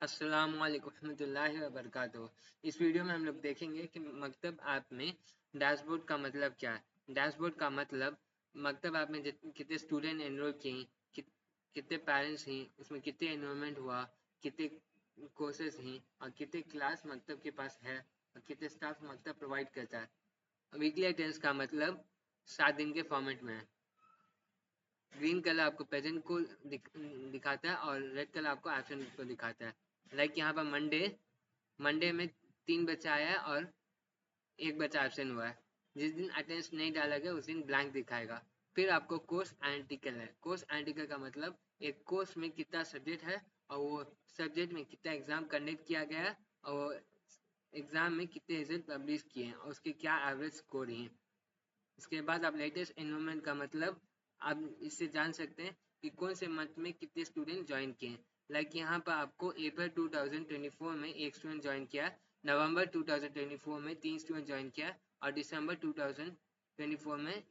अस्सलाम वालेकुम रहमतुल्लाहि व बरकातुहू। इस वीडियो में हम लोग देखेंगे कि मकतब ऐप में डैशबोर्ड का मतलब क्या है। डैशबोर्ड का मतलब मकतब ऐप में कितने स्टूडेंट एनरोल किए हैं, कितने पेरेंट्स हैं, उसमें कितने एनरोलमेंट हुआ, कितने कोर्सेज हैं और कितने क्लास मकतब के पास है और कितने स्टाफ मकतब प्रोवाइड करता है। वीकली अटेंडेंस का मतलब 7 दिन के फॉर्मेट में है। ग्रीन कलर आपको प्रेजेंट को दिखाता है और रेड कलर आपको एब्सेंट को दिखाता है। लाइक यहाँ पर मंडे में 3 बच्चा आया है और 1 बच्चा एब्सेंट हुआ है। जिस दिन अटेंडेंस नहीं डाला गया उस दिन ब्लैंक दिखाएगा। फिर आपको कोर्स एनालिटिकल है। कोर्स एनालिटिकल का मतलब एक कोर्स में कितना सब्जेक्ट है और वो सब्जेक्ट में कितना एग्जाम कंडक्ट किया गया है और एग्जाम में कितने रिजल्ट पब्लिश किए हैं और उसके क्या एवरेज स्कोर हैं। इसके बाद आप लेटेस्ट एनरोलमेंट का मतलब आप इससे जान सकते हैं कि कौन से मंथ में कितने स्टूडेंट ज्वाइन किए हैं। लाइक यहाँ पर आपको अप्रैल 2024 में एक स्टूडेंट ज्वाइन किया, नवंबर 2024 में 3 स्टूडेंट ज्वाइन किया और दिसंबर 2024 में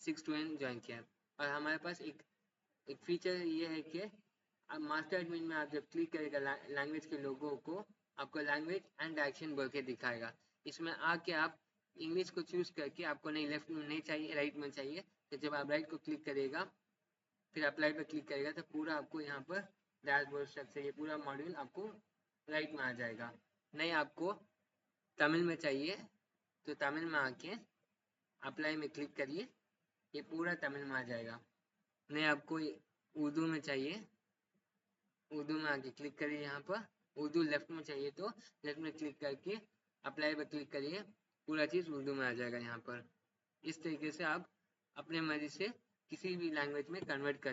6 स्टूडेंट ज्वाइन किया। और हमारे पास एक फीचर ये है कि अब मास्टर एडमिन में आप जब क्लिक करेगा लैंग्वेज के लोगों को, आपको लैंग्वेज एंड डायरेक्शन बोल के दिखाएगा। इसमें आके आप इंग्लिश को चूज करके, आपको नहीं लेफ्ट में नहीं चाहिए, राइट में चाहिए, तो जब आप राइट को क्लिक करेगा फिर अप्लाई पर क्लिक करेगा तो पूरा आपको यहाँ पर डैशबोर्ड स्ट्रक्चर ये पूरा मॉड्यूल आपको राइट में आ जाएगा। नहीं आपको तमिल में चाहिए तो तमिल में आके अप्लाई में क्लिक करिए, ये पूरा तमिल में आ जाएगा। नहीं आपको उर्दू में चाहिए, उर्दू में आके क्लिक करिए। यहाँ पर उर्दू लेफ्ट में चाहिए तो लेफ्ट में क्लिक करके अप्लाई पर क्लिक करिए, पूरा चीज़ उर्दू में आ जाएगा यहाँ पर। इस तरीके से आप अपने मर्जी से किसी भी लैंग्वेज में कन्वर्ट कर